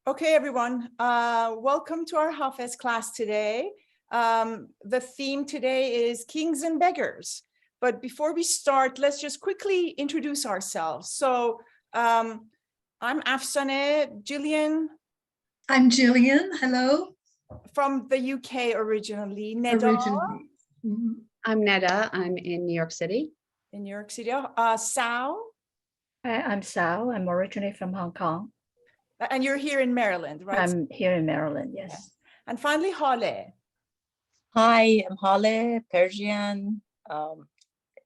Okay, everyone, welcome to our HAFEZ class today. The theme today is Kings and Beggars. But before we start, let's just quickly introduce ourselves. So I'm Afsaneh. Gillian. I'm Gillian. Hello. From the UK originally. Neda. I'm Neda. I'm in New York City. In New York City. Sao. Hi, I'm Sao. I'm originally from Hong Kong. And you're here in Maryland, right? I'm here in Maryland, yes. Yeah. And finally, Hale. Hi, I'm Hale, Persian,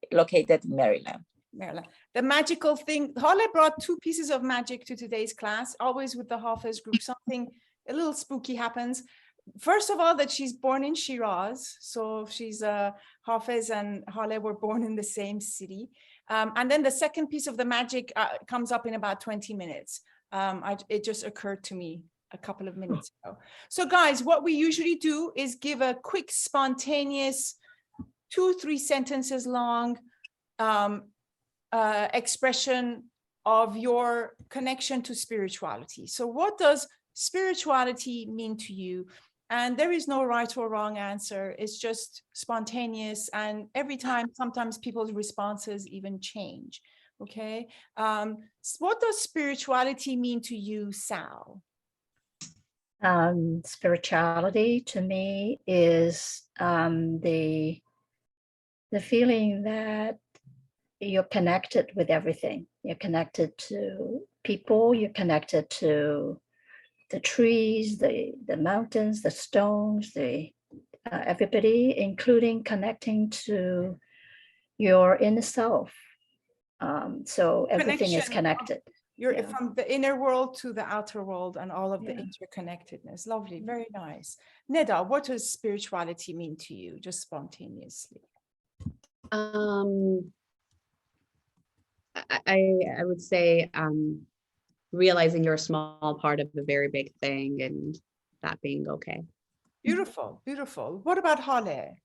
located in Maryland. Maryland. The magical thing, Hale brought two pieces of magic to today's class, always with the HAFEZ group, something a little spooky happens. First of all, that she's born in Shiraz. So she's HAFEZ and Hale were born in the same city. And then the second piece of the magic comes up in about 20 minutes. It just occurred to me a couple of minutes ago. So guys, what we usually do is give a quick, spontaneous, 2-3 sentences long expression of your connection to spirituality. So what does spirituality mean to you? And there is no right or wrong answer. It's just spontaneous. And every time, sometimes people's responses even change. Okay. What does spirituality mean to you, Sal? Spirituality to me is the feeling that you're connected with everything. You're connected to people. You're connected to the trees, the mountains, the stones, everybody, including connecting to your inner self. So everything is connected. You're from the inner world to the outer world and all of the interconnectedness. Lovely, very nice. Neda, what does spirituality mean to you, just spontaneously? I would say realizing you're a small part of a very big thing and that being okay. Beautiful, beautiful. What about Hale?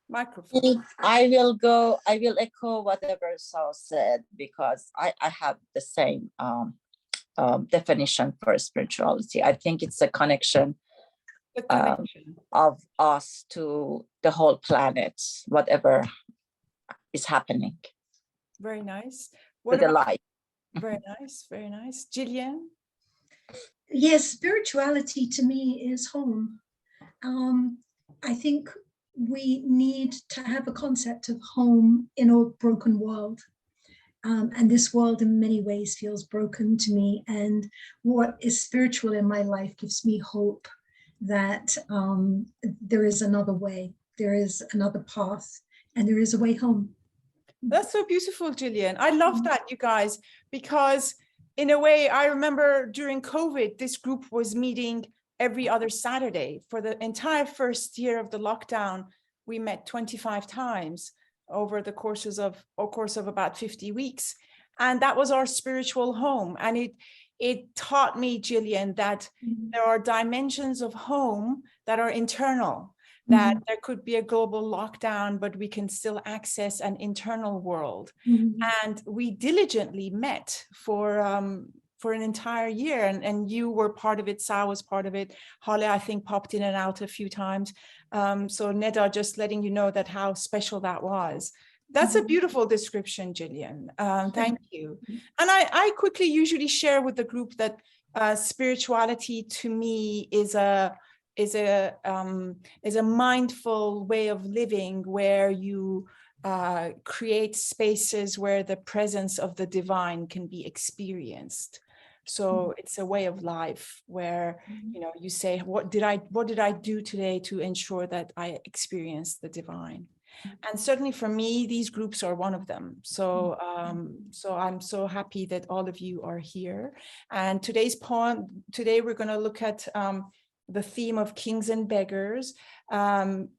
Microphone. I will echo whatever Saul said because I have the same definition for spirituality. I think it's a connection of us to the whole planet, whatever is happening. Very nice. What about life? Very nice, very nice. Gillian? Yes, spirituality to me is home. I think we need to have a concept of home in a broken world. And this world in many ways feels broken to me. And what is spiritual in my life gives me hope that there is another way, there is another path, and there is a way home. That's so beautiful, Gillian. I love that, you guys, because in a way, I remember during COVID, this group was meeting every other Saturday. For the entire first year of the lockdown, we met 25 times over the course of about 50 weeks. And that was our spiritual home. And it taught me, Gillian, that there are dimensions of home that are internal, that there could be a global lockdown, but we can still access an internal world. And we diligently met for an entire year, and you were part of it. Sa was part of it. Hale, I think, popped in and out a few times. So Neda, just letting you know that how special that was. That's a beautiful description, Gillian. Thank you. And I quickly usually share with the group that spirituality to me is a mindful way of living where you create spaces where the presence of the divine can be experienced. So it's a way of life where, you know, you say, what did I do today to ensure that I experienced the divine? And certainly for me, these groups are one of them. So I'm so happy that all of you are here. And today's poem, we're going to look at the theme of Kings and Beggars. Given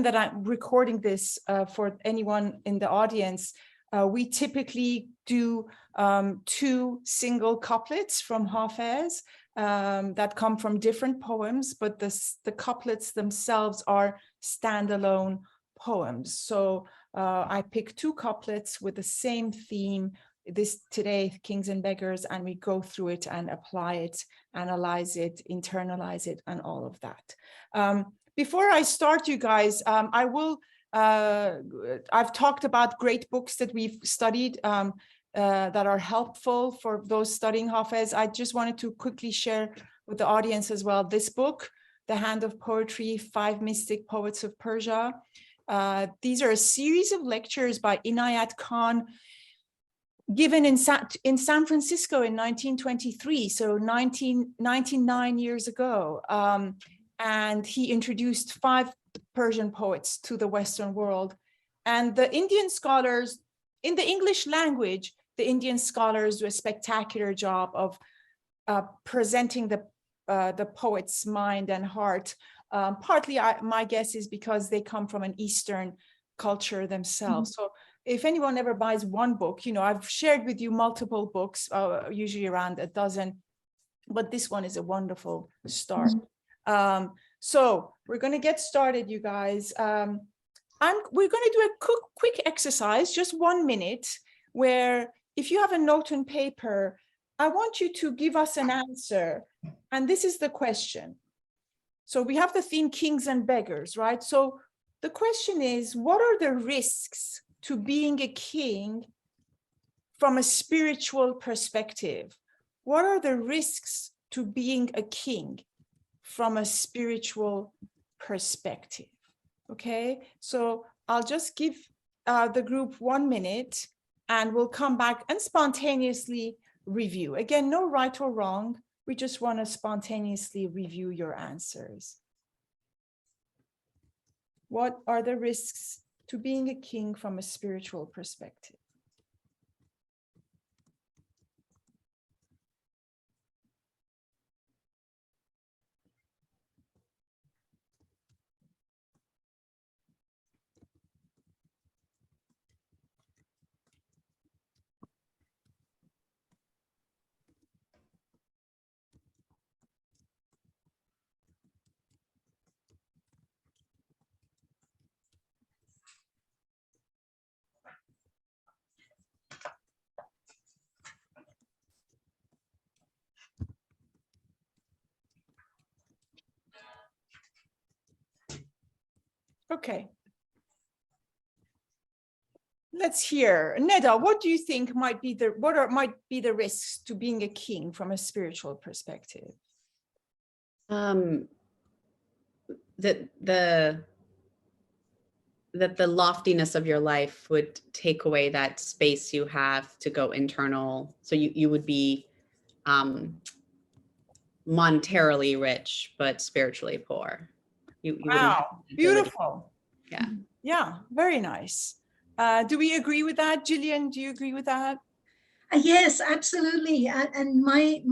that I'm recording this for anyone in the audience, we typically do 2 single couplets from HAFEZ that come from different poems, but the couplets themselves are standalone poems. So I picked 2 couplets with the same theme this today, Kings and Beggars, and we go through it and apply it, analyze it, internalize it, and all of that. Before I start, you guys, I've talked about great books that we've studied that are helpful for those studying Hafez. I just wanted to quickly share with the audience as well this book, The Hand of Poetry, 5 Mystic Poets of Persia. These are a series of lectures by Inayat Khan given in San Francisco in 1923, so 99 years ago. And he introduced 5 Persian poets to the Western world. And the Indian scholars, in the English language, the Indian scholars do a spectacular job of presenting the poet's mind and heart. Partly, my guess is because they come from an Eastern culture themselves. So if anyone ever buys one book, I've shared with you multiple books, usually around a dozen, but this one is a wonderful start. So we're going to get started, you guys. We're going to do a quick exercise, just 1 minute, where if you have a note and paper, I want you to give us an answer. And this is the question. So we have the theme Kings and Beggars, right? So the question is, what are the risks to being a king from a spiritual perspective? What are the risks to being a king from a spiritual perspective? Okay, so I'll just give the group 1 minute and we'll come back and spontaneously review. Again, no right or wrong. We just want to spontaneously review your answers. What are the risks to being a king from a spiritual perspective? Okay. Let's hear. Neda, what do you think might be the risks to being a king from a spiritual perspective? That the loftiness of your life would take away that space you have to go internal. So you would be monetarily rich, but spiritually poor. Wow, beautiful. Yeah. Yeah, very nice. Do we agree with that? Gillian, do you agree with that? Yes, absolutely. And my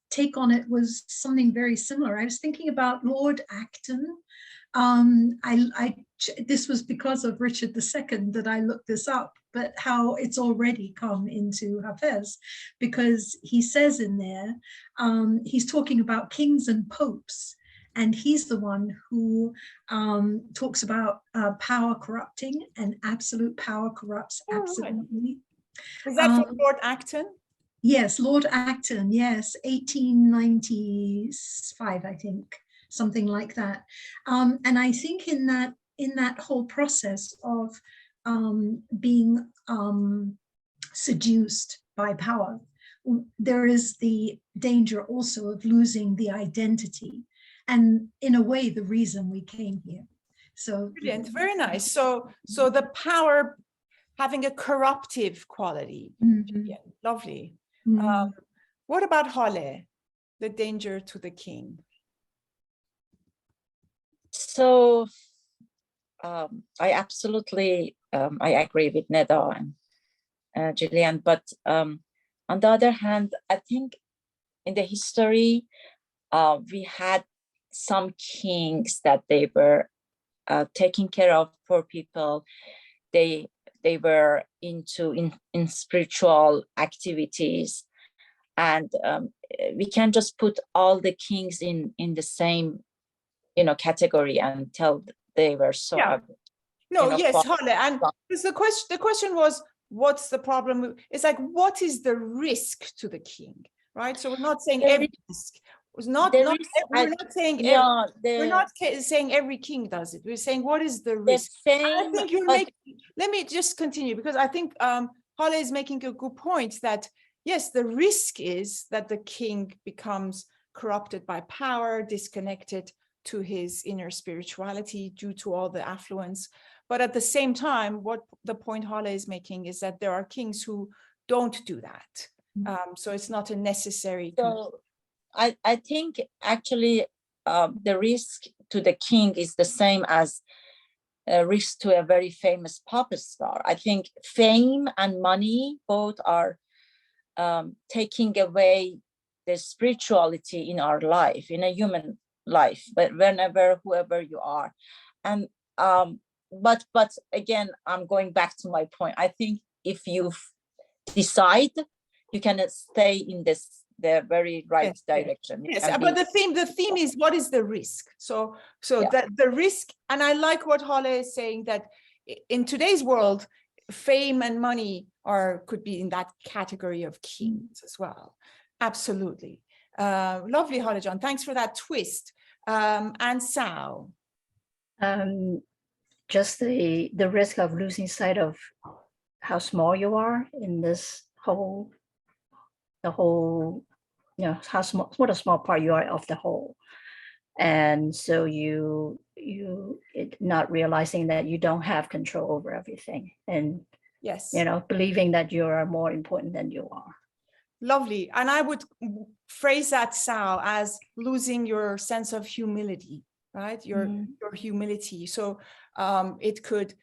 take on it was something very similar. I was thinking about Lord Acton. This was because of Richard II that I looked this up, but how it's already come into Hafez, because he says in there, he's talking about kings and popes. And he's the one who talks about power corrupting, and absolute power corrupts absolutely. Is that from Lord Acton? Yes, Lord Acton, yes, 1895, I think, something like that. And I think in that whole process of being seduced by power, there is the danger also of losing the identity. And in a way, the reason we came here. So brilliant, very nice. So the power having a corruptive quality. Yeah, lovely. What about Hale, the danger to the king? So I absolutely I agree with Neda and Gillian, but on the other hand, I think in the history we had some kings that they were taking care of poor people. They were into in spiritual activities, and we can just put all the kings in the same category and tell they were so yes, Hale. And the question was, what's the problem? It's like, what is the risk to the king, right? So we're not saying There every risk. We're not saying every king does it. We're saying, what is the risk? I think you're making, let me just continue, because I think Hale is making a good point that, yes, the risk is that the king becomes corrupted by power, disconnected to his inner spirituality due to all the affluence. But at the same time, what the point Hale is making is that there are kings who don't do that. So it's not a necessary. So I think actually the risk to the king is the same as a risk to a very famous pop star. I think fame and money both are taking away the spirituality in our life, in a human life, but whoever you are. And but again, I'm going back to my point. I think if you decide, you can stay in the very right direction. Yes, but the theme is, what is the risk? So the risk, and I like what Hale is saying, that in today's world, fame and money could be in that category of kings as well. Absolutely. Lovely, Hale John. Thanks for that twist. And Sao. Just the risk of losing sight of how small you are in this whole, you know, what a small part you are of the whole. And so you not realizing that you don't have control over everything, and yes, you know, believing that you are more important than you are. Lovely. And I would phrase that, Sao, as losing your sense of humility, right? Your humility. So it could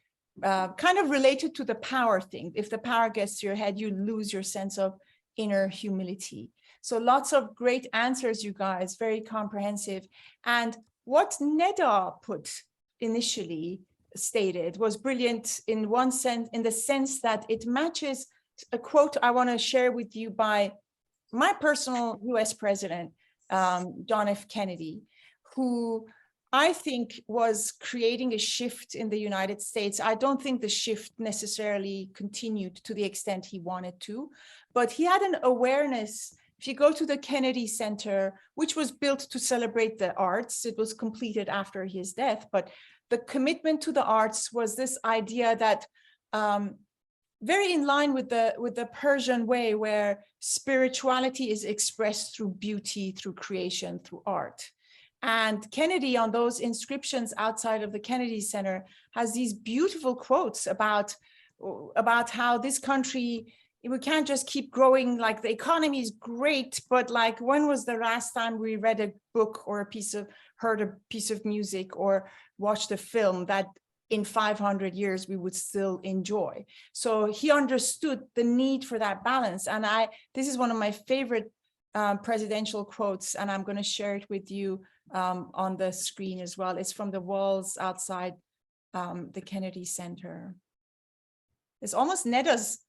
kind of relate it to the power thing. If the power gets to your head, you lose your sense of inner humility. So lots of great answers, you guys, very comprehensive. And what Neda put initially stated was brilliant in one sense, in the sense that it matches a quote I want to share with you by my personal U.S. president, John F. Kennedy, who I think was creating a shift in the United States. I don't think the shift necessarily continued to the extent he wanted to, but he had an awareness. If you go to the Kennedy Center, which was built to celebrate the arts, it was completed after his death, but the commitment to the arts was this idea that very in line with the Persian way, where spirituality is expressed through beauty, through creation, through art. And Kennedy, on those inscriptions outside of the Kennedy Center, has these beautiful quotes about how this country, we can't just keep growing. Like, the economy is great, but like, when was the last time we read a book or heard a piece of music or watched a film that in 500 years we would still enjoy? So he understood the need for that balance. And this is one of my favorite presidential quotes, and I'm going to share it with you on the screen as well. It's from the walls outside the Kennedy Center. It's almost Neda's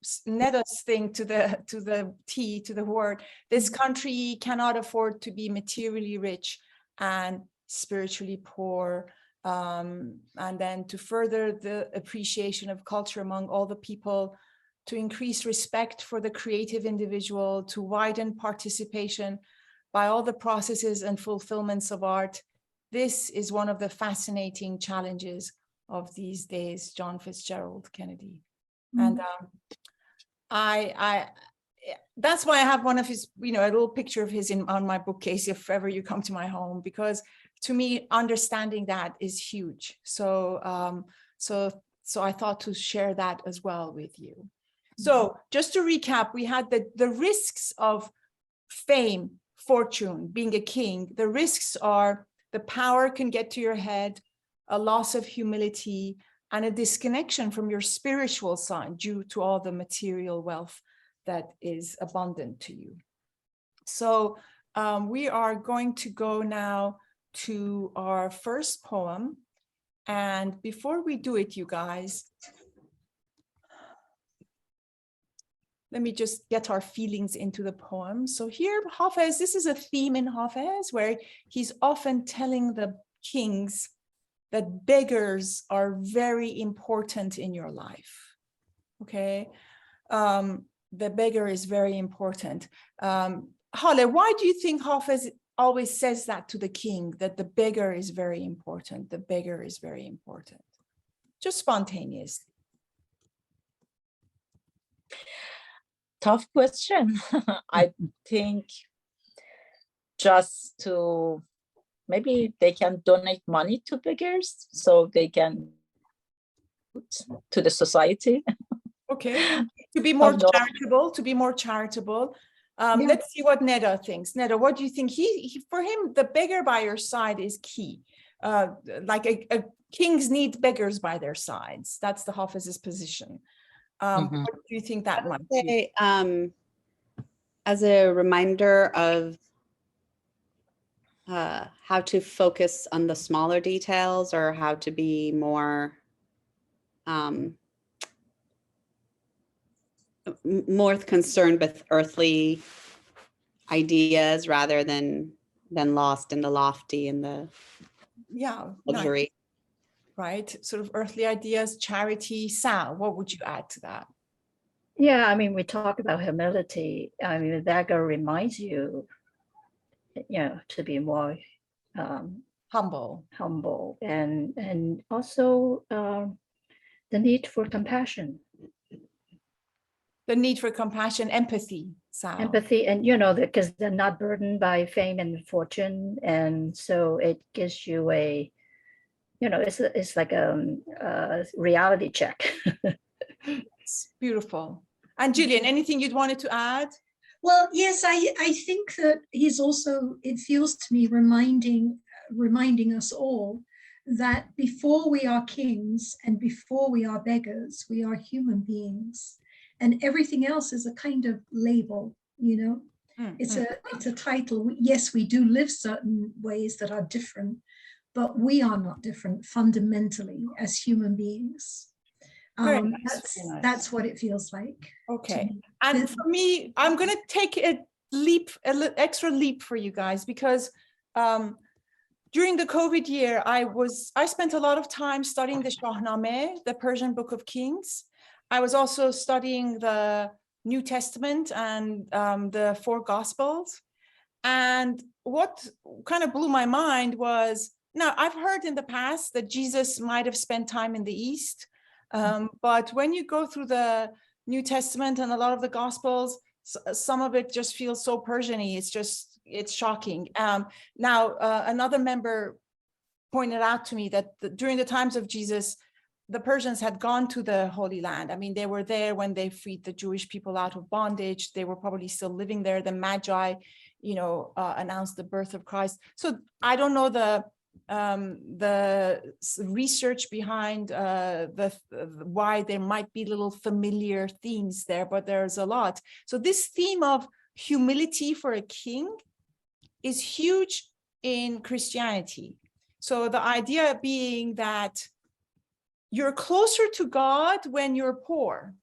thing to the word. This country cannot afford to be materially rich and spiritually poor. And then to further the appreciation of culture among all the people, to increase respect for the creative individual, to widen participation by all the processes and fulfillments of art. This is one of the fascinating challenges of these days, John Fitzgerald Kennedy. And that's why I have one of his, a little picture of his on my bookcase if ever you come to my home, because to me, understanding that is huge. So I thought to share that as well with you. So just to recap, we had the risks of fame, fortune, being a king. The risks are the power can get to your head, a loss of humility, and a disconnection from your spiritual side due to all the material wealth that is abundant to you. So we are going to go now to our first poem. And before we do it, you guys, let me just get our feelings into the poem. So here, Hafez, this is a theme in Hafez where he's often telling the kings that beggars are very important in your life, okay? the beggar is very important. Hale, why do you think Hafez always says that to the king, that the beggar is very important? The beggar is very important. Just spontaneously. Tough question. I think just to, maybe they can donate money to beggars so they can put to the society. Okay, to be more charitable, to be more charitable. Let's see what Neda thinks. Neda, what do you think? He for him, the beggar by your side is key. Like a kings need beggars by their sides. That's the Hafez's position. What do you think that might be? As a reminder of how to focus on the smaller details, or how to be more more concerned with earthly ideas rather than lost in the lofty and the luxury. Nice. Right, sort of earthly ideas, charity. Sal, what would you add to that? Yeah, I mean, we talk about humility. I mean, the beggar reminds you, to be more humble, and also the need for compassion. The need for compassion, empathy, Sal. Empathy, and because they're not burdened by fame and fortune, and so it gives you a, it's like a reality check. It's beautiful. And Gillian, anything you'd wanted to add? Well, yes, I think that he's also, it feels to me, reminding us all that before we are kings and before we are beggars, we are human beings, and everything else is a kind of label, It's a title. Yes, we do live certain ways that are different, but we are not different fundamentally as human beings. Nice. That's what it feels like. Okay. And for me, I'm going to take a extra leap for you guys, because during the COVID year, I spent a lot of time studying the Shahnameh, the Persian Book of Kings. I was also studying the New Testament and the 4 Gospels. And what kind of blew my mind was, now I've heard in the past that Jesus might have spent time in the East. But when you go through the New Testament and a lot of the Gospels, some of it just feels so Persian-y. It's shocking. Now, another member pointed out to me that during the times of Jesus, the Persians had gone to the Holy Land. I mean, they were there when they freed the Jewish people out of bondage. They were probably still living there. The Magi, announced the birth of Christ. So I don't know the research behind why there might be little familiar themes there, but there's a lot. So this theme of humility for a king is huge in Christianity. So the idea being that you're closer to God when you're poor,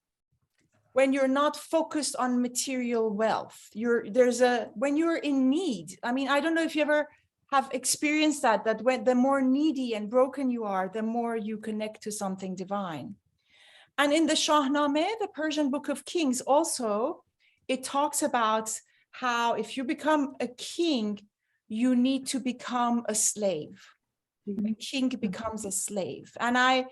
when you're not focused on material wealth. When you're in need. I mean, I don't know if you ever have experienced that when the more needy and broken you are, the more you connect to something divine. And in the Shahnameh, the Persian Book of Kings, also, it talks about how if you become a king, you need to become a slave. A king becomes a slave. And I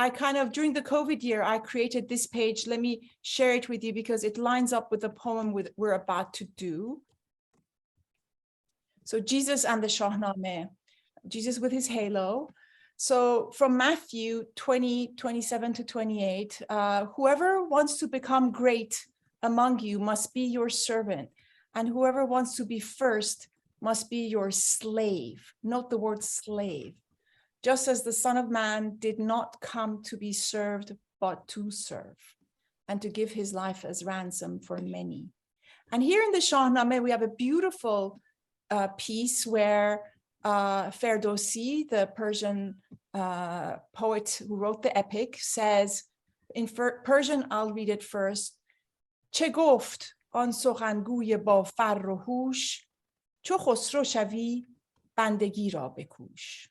kind of, during the COVID year, I created this page. Let me share it with you because it lines up with the poem we're about to do. So Jesus and the Shahnameh, Jesus with his halo. So from Matthew 20:27 to 28, whoever wants to become great among you must be your servant, and whoever wants to be first must be your slave. Note the word slave. Just as the Son of Man did not come to be served, but to serve, and to give his life as ransom for many. And here in the Shahnameh, we have a beautiful piece where Ferdowsi, the Persian poet who wrote the epic, says, in Persian, I'll read it first. چه گفت آن سخنگوی با فر و هوش چو خسرو شوی بندگی را بکوش.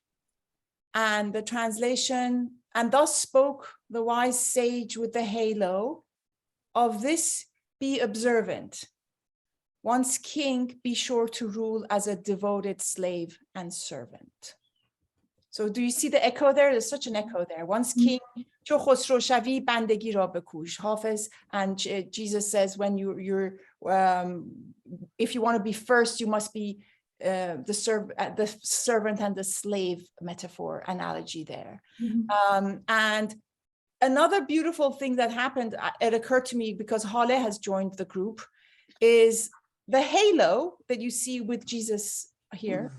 And the translation, and thus spoke the wise sage with the halo, of this be observant. Once king, be sure to rule as a devoted slave and servant. So do you see the echo there? There's such an echo there. Once king, چو خسرو شوی بندگی را بکوش. Hafez, and Jesus says, when if you want to be first, you must be the servant and the slave metaphor analogy there. And another beautiful thing that happened, it occurred to me because Hale has joined the group, is the halo that you see with Jesus here.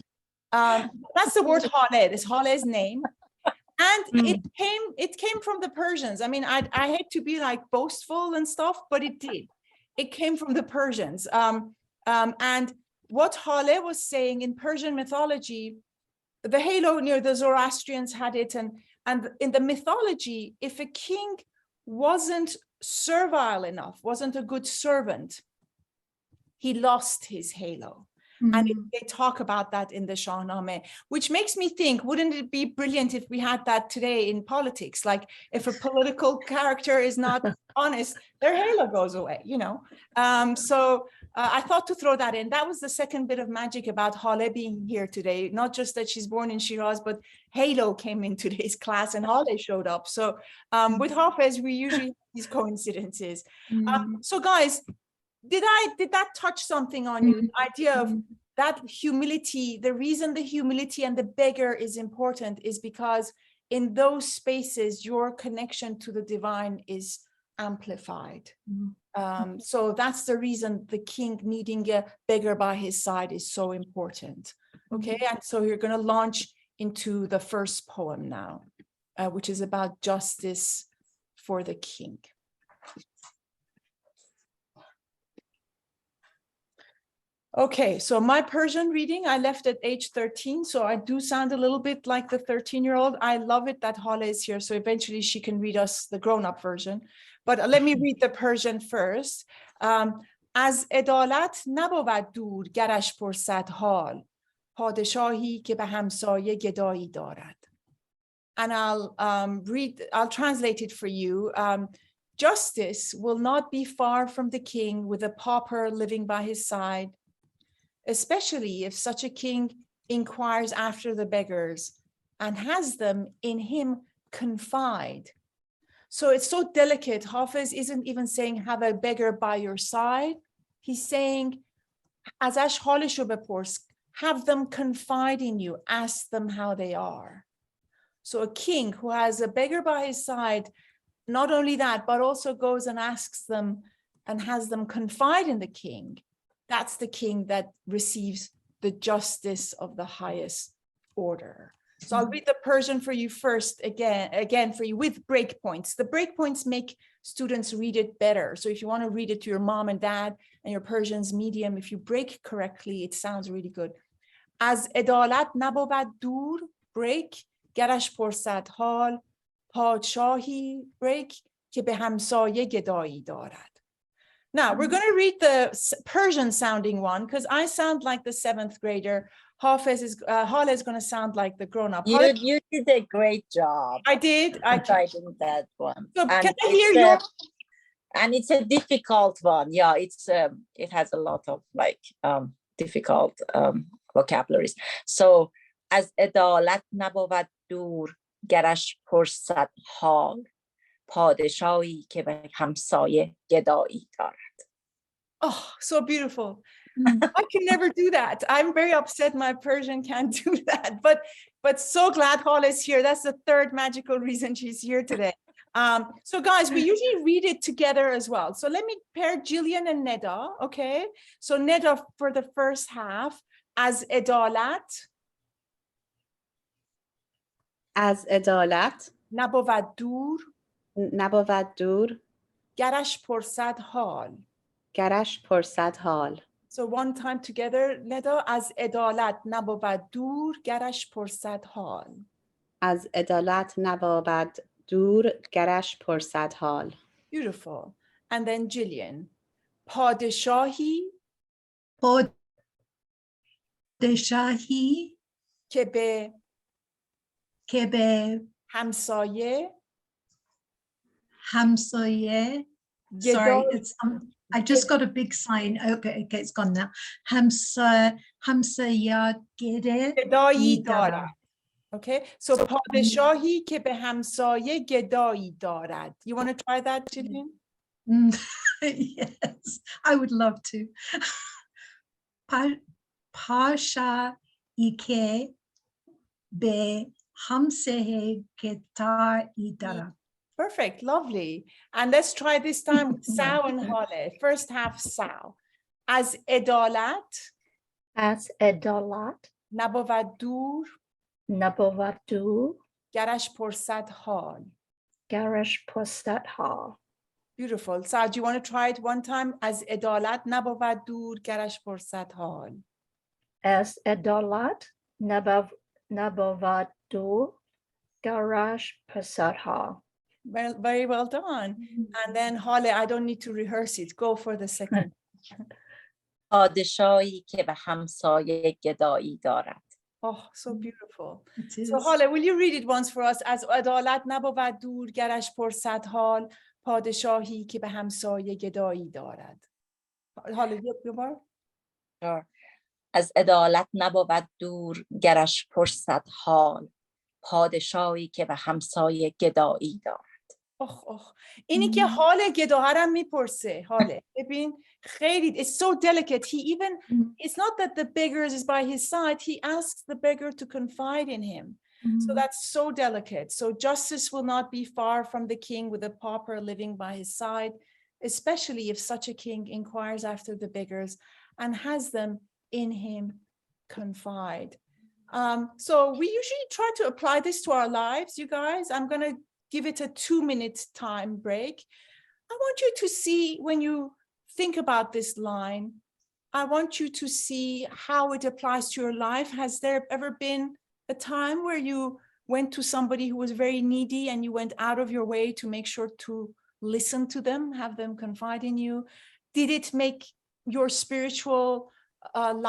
That's the word Hale, it's Hale's name. And it came from the Persians. I mean, I hate to be like boastful and stuff, but it did. It came from the Persians. And what Hale was saying in Persian mythology, the halo near the Zoroastrians had it, and in the mythology, if a king wasn't servile enough, wasn't a good servant, he lost his halo. And they talk about that in the Shahnameh, which makes me think, wouldn't it be brilliant if we had that today in politics? Like if a political character is not honest, their halo goes away, you know? So I thought to throw that in. That was the second bit of magic about Hale being here today. Not just that she's born in Shiraz, but halo came in today's class and Hale showed up. So with Hafez, we usually have these coincidences. So guys, did that touch something on you? The idea of that humility, the reason the humility and the beggar is important is because in those spaces, your connection to the divine is amplified. So that's the reason the king needing a beggar by his side is so important. Okay, and so you're going to launch into the first poem now, which is about justice for the king. Okay, so my Persian reading, I left at age 13, so I do sound a little bit like the 13-year-old. I love it that Hale is here, so eventually she can read us the grown-up version. But let me read the Persian first. از عدالت نبود دور گرش پرسد حال پادشاهی که به همسایه گدایی دارد. And I'll translate it for you. Justice will not be far from the king with a pauper living by his side, especially if such a king inquires after the beggars and has them in him confide. So it's so delicate. Hafez isn't even saying have a beggar by your side. He's saying, ازش حالشو بپرس, have them confide in you, ask them how they are. So a king who has a beggar by his side, not only that, but also goes and asks them and has them confide in the king. That's the king that receives the justice of the highest order. So I'll read the Persian for you first, again for you with breakpoints. The breakpoints make students read it better. So if you want to read it to your mom and dad and your Persian's medium, if you break correctly, it sounds really good. از عدالت نبود دور, break, گرش پرسد حال, پادشاهی, break, که به همسایه گدایی دارد. Now, we're going to read the Persian sounding one because I sound like the 7th grader. Hale is going to sound like the grown-up. You did a great job. I did. I tried that one. So can I hear you? And it's a difficult one. Yeah, it has a lot of like difficult vocabularies. So, از عدالت نبود دور گرش پرسد حال پادشاهی که به همسایه گدایی دارد. Oh, so beautiful. I can never do that. I'm very upset my Persian can't do that. But so glad Hale is here. That's the third magical reason she's here today. So guys, we usually read it together as well. So let me pair Jillian and Neda, okay? So Neda for the first half, از عدالت از عدالت نبود دور گرش پرسد حال گرش پرسد حال. So one time together, Neda, از عدالت نبود دور گرش پرسد حال. از عدالت نبود دور گرش پرسد حال. Beautiful. And then Jillian. پادشاهی که به همسایه Sorry, it's I just got a big sign. Okay, it's gone now. همسایه گدایی دارد. Okay, so پادشاهی که به همسایه گدایی دارد. You want to try that, Jillian? Yes, I would love to. پاشایی که به همسایه گدایی دارد. Perfect, lovely. And let's try this time with Sao and Hale. First half Sao. از عدالت نبود دور گرش پرسد حال. Beautiful. Sao, do you want to try it one time? از عدالت نبود دور گرش پرسد حال. از عدالت نبود دور گرش پرسد حال. Very well done. And then Hale, I don't need to rehearse it. Go for the second. پادشاهی که به همسایه گدایی دارد. Oh, so beautiful. So Hale, will you read it once for us? از عدالت نبود دور گرش پرسد حال پادشاهی که به همسایه گدایی دارد. Hale, یه بار. Sure. از عدالت نبود دور گرش پرسد حال پادشاهی که به همسایه گدایی دارد. اینی که حال گداها رو میپرسه. حاله ببین خیلی it's so delicate. He even it's not that the beggars is by his side. He asks the beggar to confide in him. So that's so delicate. So justice will not be far from the king with a pauper living by his side, especially if such a king inquires after the beggars and has them in him confide. So we usually try to apply this to our lives, you guys. I'm going to give it a 2-minute time break. I want you to see when you think about this line, I want you to see how it applies to your life. Has there ever been a time where you went to somebody who was very needy and you went out of your way to make sure to listen to them, have them confide in you? Did it make your spiritual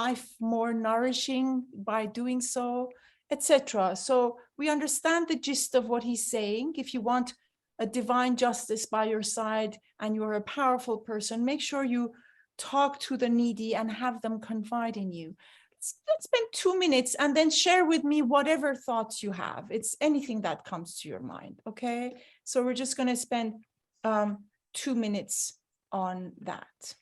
life more nourishing by doing so, etc.? So we understand the gist of what he's saying. If you want a divine justice by your side and you're a powerful person, make sure you talk to the needy and have them confide in you. Let's spend 2 minutes and then share with me whatever thoughts you have. It's anything that comes to your mind, okay? So we're just going to spend 2 minutes on that.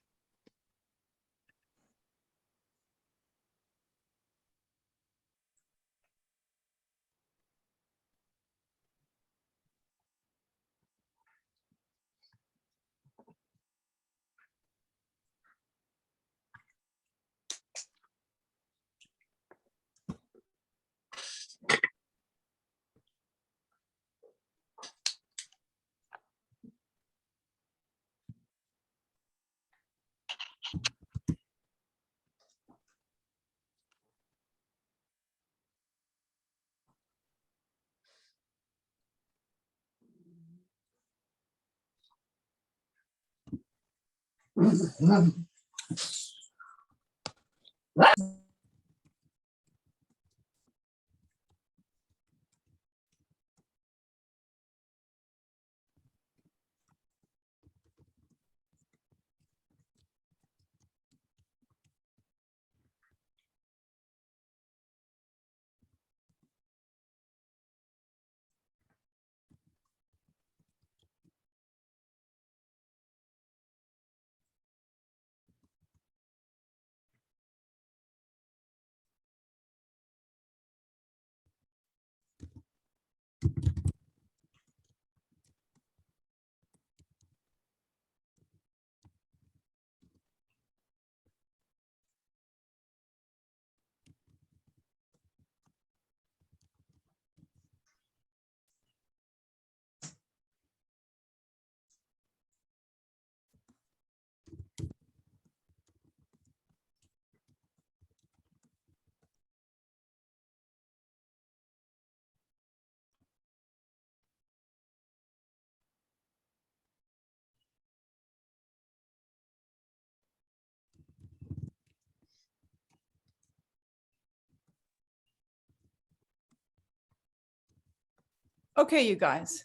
Okay, you guys.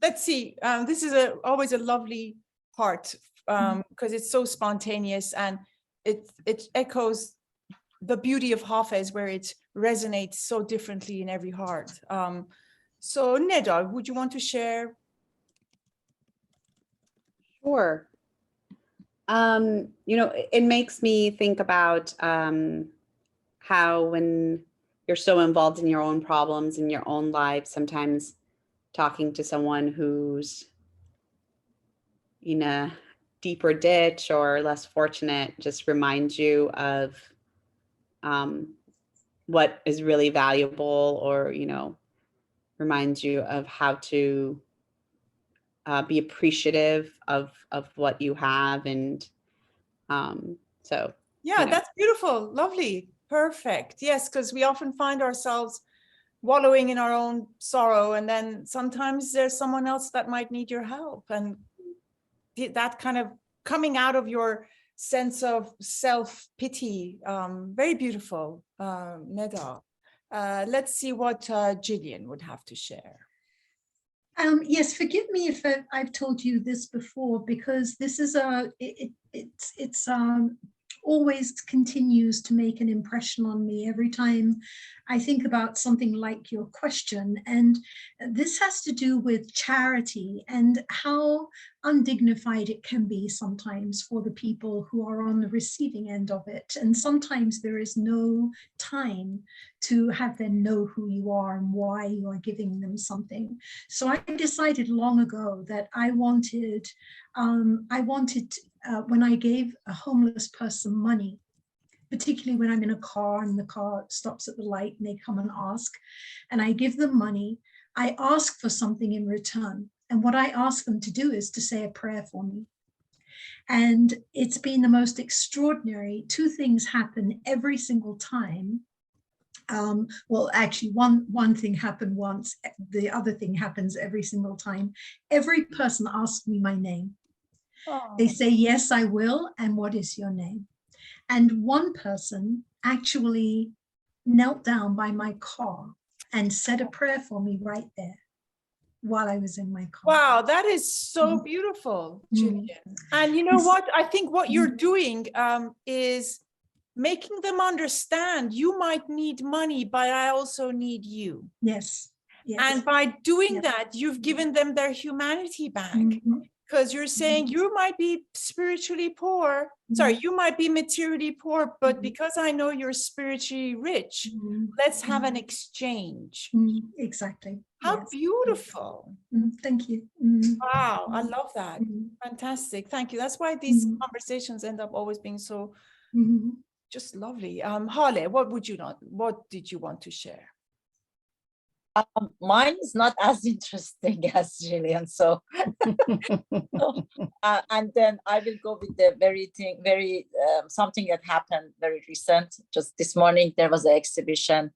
let's see. This is always a lovely part because it's so spontaneous and it echoes the beauty of Hafez, where it resonates so differently in every heart. So Neda, would you want to share? Sure. You know, it makes me think about how when you're so involved in your own problems in your own life, sometimes talking to someone who's in a deeper ditch or less fortunate just reminds you of what is really valuable, or, you know, reminds you of how to be appreciative of what you have. And so yeah, you know. That's beautiful. Lovely. Perfect. Yes, because we often find ourselves wallowing in our own sorrow, and then sometimes there's someone else that might need your help, and that kind of coming out of your sense of self-pity. Very beautiful, Neda. Let's see what Gillian would have to share. Yes, forgive me if I've told you this before, because this is it's always continues to make an impression on me every time I think about something like your question. And this has to do with charity and how undignified it can be sometimes for the people who are on the receiving end of it. And sometimes there is no time to have them know who you are and why you are giving them something. So I decided long ago that I wanted when I gave a homeless person money, particularly when I'm in a car and the car stops at the light and they come and ask, and I give them money, I ask for something in return. And what I ask them to do is to say a prayer for me. And it's been the most extraordinary. Two things happen every single time. Well, actually, one thing happened once. The other thing happens every single time. Every person asks me my name. Oh. They say, yes, I will. And what is your name? And one person actually knelt down by my car and said a prayer for me right there while I was in my car. Wow, that is so beautiful, Gillian. And you know what? I think what you're doing is making them understand you might need money, but I also need you. Yes. Yes. And by doing that, you've given them their humanity back. Because you're saying you might be spiritually poor, sorry, you might be materially poor, but because I know you're spiritually rich, let's have an exchange. Exactly. How beautiful. Thank you. Wow, I love that. Fantastic. Thank you. That's why these conversations end up always being so just lovely. Hale, what did you want to share? Mine is not as interesting as Gillian, so and then I will go with the very something that happened very recent. Just this morning, there was an exhibition,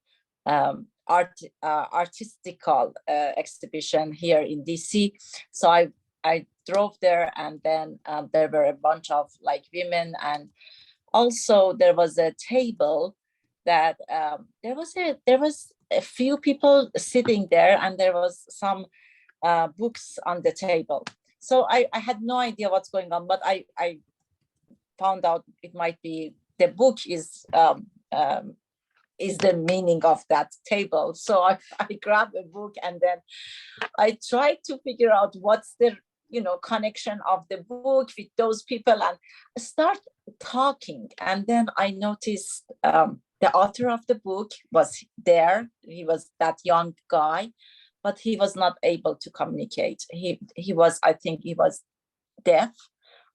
artistical exhibition here in DC. So I drove there, and then there were a bunch of like women, and also there was a table that there was a few people sitting there, and there was some books on the table. So I had no idea what's going on, but I found out it might be the book is the meaning of that table. So I grabbed a book, and then I tried to figure out what's the connection of the book with those people, and start talking. And then I noticed the author of the book was there. He was that young guy, but he was not able to communicate. He was, I think he was deaf,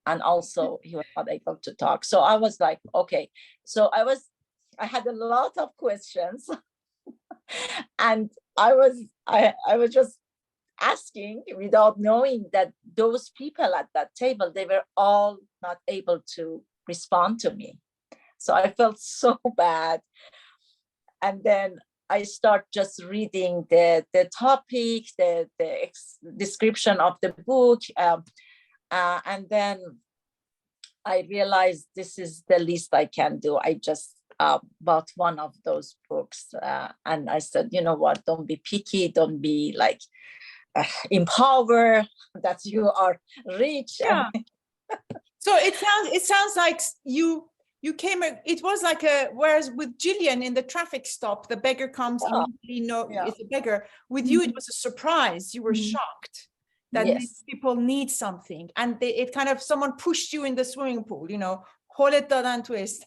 and also he was not able to talk. So I was like, okay. So I had a lot of questions and I was just asking without knowing that those people at that table, they were all not able to respond to me. So I felt so bad. And then I start just reading the topic, the description of the book. And then I realized this is the least I can do. I just bought one of those books. And I said, you know what, don't be picky. Don't be like, empower, that you are rich. Yeah. So it sounds like you came, it was like whereas with Gillian in the traffic stop, the beggar comes immediately, it's a beggar. With you, it was a surprise. You were shocked that these people need something. And it kind of, someone pushed you in the swimming pool, you know, it's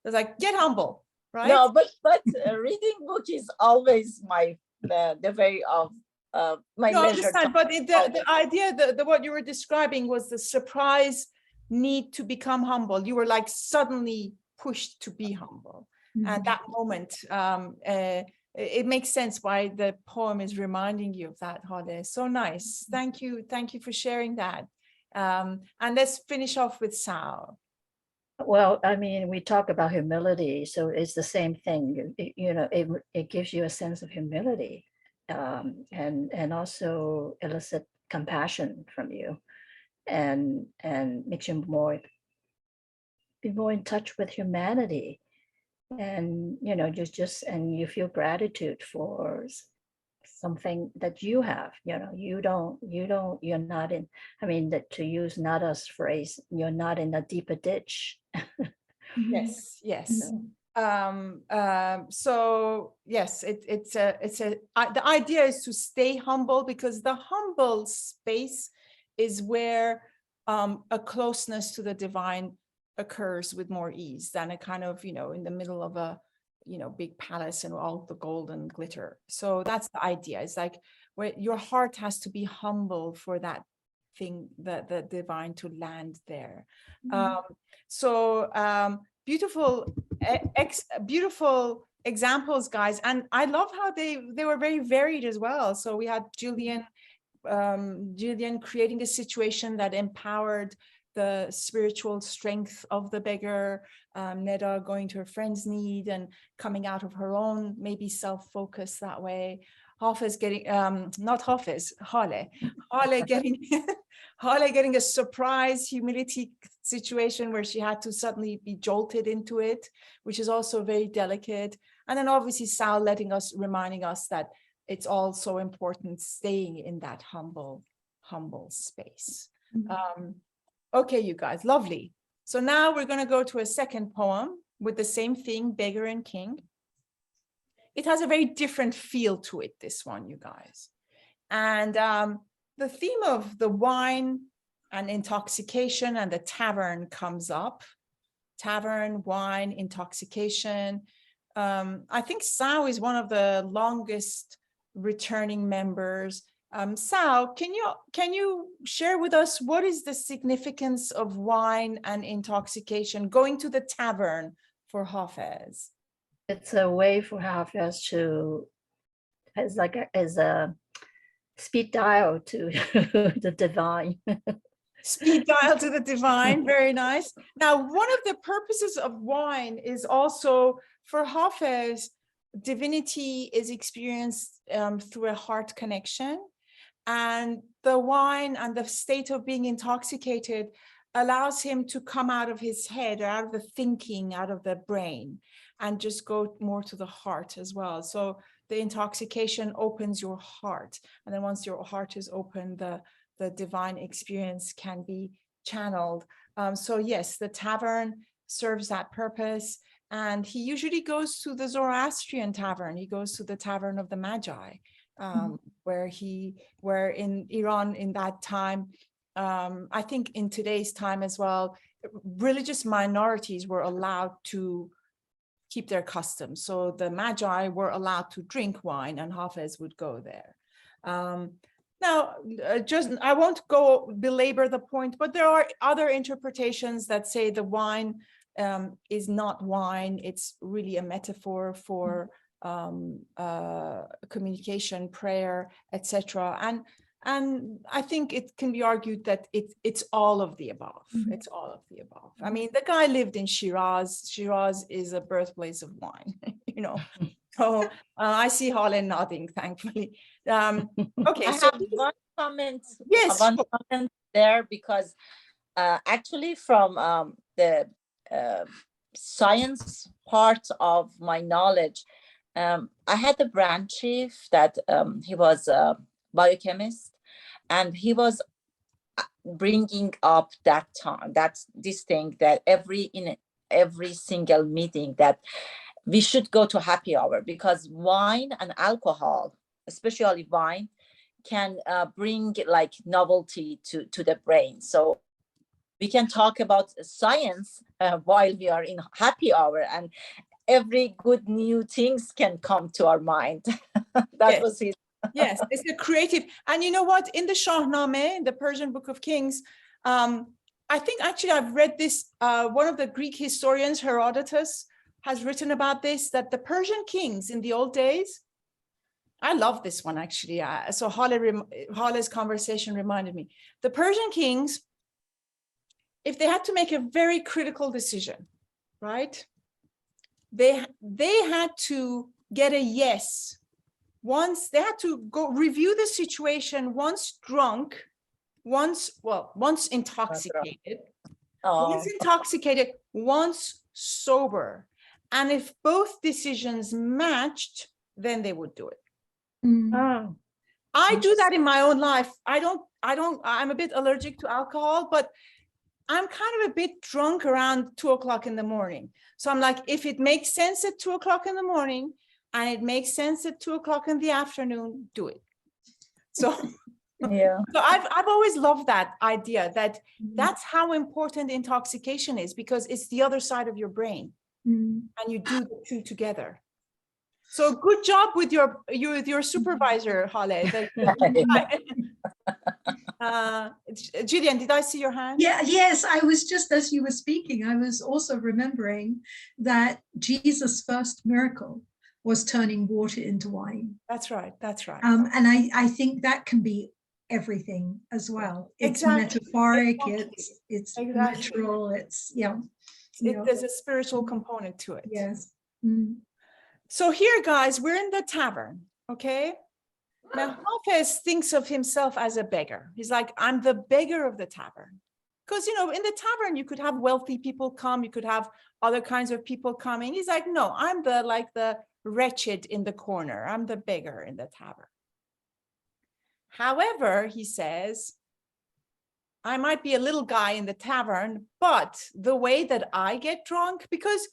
like, get humble, right? No, but reading book is always my, the way of my no, I leisure understand, time. but the idea, the what you were describing was the surprise need to become humble. You were like suddenly pushed to be humble. And that moment, it makes sense why the poem is reminding you of that, Hale. So nice. Thank you for sharing that. And let's finish off with Sao. Well, I mean, we talk about humility, so it's the same thing. You know, it gives you a sense of humility, and also elicit compassion from you, and makes you be more in touch with humanity, and you know, and you feel gratitude for something that you have. You know, you're not in, I mean, that, to use Nada's phrase, you're not in a deeper ditch. Yes. No. So yes, the idea is to stay humble, because the humble space is where a closeness to the divine occurs with more ease than a kind of, you know, in the middle of a, you know, big palace and all the gold and glitter. So that's the idea. It's like where your heart has to be humble for that thing, the divine to land there. Beautiful examples, guys, and I love how they were very varied as well. So we had Gillian creating a situation that empowered the spiritual strength of the beggar, Neda going to her friend's need and coming out of her own maybe self-focus that way. Hafez getting not Hafez, Hale getting a surprise humility situation where she had to suddenly be jolted into it, which is also very delicate. And then obviously Sal reminding us that it's all so important staying in that humble space. Okay, you guys, lovely. So now we're going to go to a second poem with the same thing, Beggar and King. It has a very different feel to it, this one, you guys. And the theme of the wine and intoxication and the tavern comes up. Tavern, wine, intoxication. I think Sao is one of the longest returning members. Sao, can you share with us what is the significance of wine and intoxication, going to the tavern for Hafez? It's a way for Hafez to, as a speed dial to the divine. Speed dial to the divine, very nice. Now, one of the purposes of wine is also for Hafez, divinity is experienced through a heart connection. And the wine and the state of being intoxicated allows him to come out of his head, or out of the thinking, out of the brain, and just go more to the heart as well. So the intoxication opens your heart. And then once your heart is open, the divine experience can be channeled. So yes, the tavern serves that purpose. And he usually goes to the Zoroastrian tavern. He goes to the tavern of the Magi, where in Iran in that time, I think in today's time as well, religious minorities were allowed to keep their customs. So the Magi were allowed to drink wine, and Hafez would go there. Now, I won't belabor the point, but there are other interpretations that say the wine is not wine. It's really a metaphor for communication, prayer, etc. And I think it can be argued that it's all of the above. It's all of the above. I mean, the guy lived in Shiraz. Shiraz is a birthplace of wine, you know. So I see Hale nodding, thankfully. Okay, I have one comment. Yes, one comment there, because actually from the science part of my knowledge, I had a branch chief that he was biochemist, and he was bringing up that time, that's this thing that in every single meeting that we should go to happy hour, because wine and alcohol, especially wine, can bring like novelty to the brain. So we can talk about science while we are in happy hour, and every good new things can come to our mind. That was it. Yes, it's a creative. And you know what? In the Shahnameh, in the Persian Book of Kings, I think actually I've read this, one of the Greek historians, Herodotus, has written about this, that the Persian kings in the old days, I love this one actually. So Hale's conversation reminded me. The Persian kings, if they had to make a very critical decision, right? They had to get a yes. Once they had to go review the situation, once drunk, once intoxicated, once sober. And if both decisions matched, then they would do it. Oh, I do that in my own life. I'm a bit allergic to alcohol, but I'm kind of a bit drunk around 2 o'clock in the morning. So I'm like, if it makes sense at 2 o'clock in the morning and it makes sense at 2 o'clock in the afternoon, do it. So, yeah. So I've always loved that idea that that's how important intoxication is, because it's the other side of your brain and you do the two together. So good job with your supervisor, Hale. Gillian, did I see your hand? Yeah, yes, I was just, as you were speaking, I was also remembering that Jesus' first miracle was turning water into wine. That's right, that's right. And I think that can be everything as well. It's metaphoric, it's literal, it's, There's a spiritual component to it. Yes. So here, guys, we're in the tavern, okay? Now, Hafez thinks of himself as a beggar. He's like, I'm the beggar of the tavern. Because, in the tavern, you could have wealthy people come, you could have other kinds of people coming. He's like, no, I'm the wretched in the corner. I'm the beggar in the tavern. However, he says, I might be a little guy in the tavern, but the way that I get drunk, because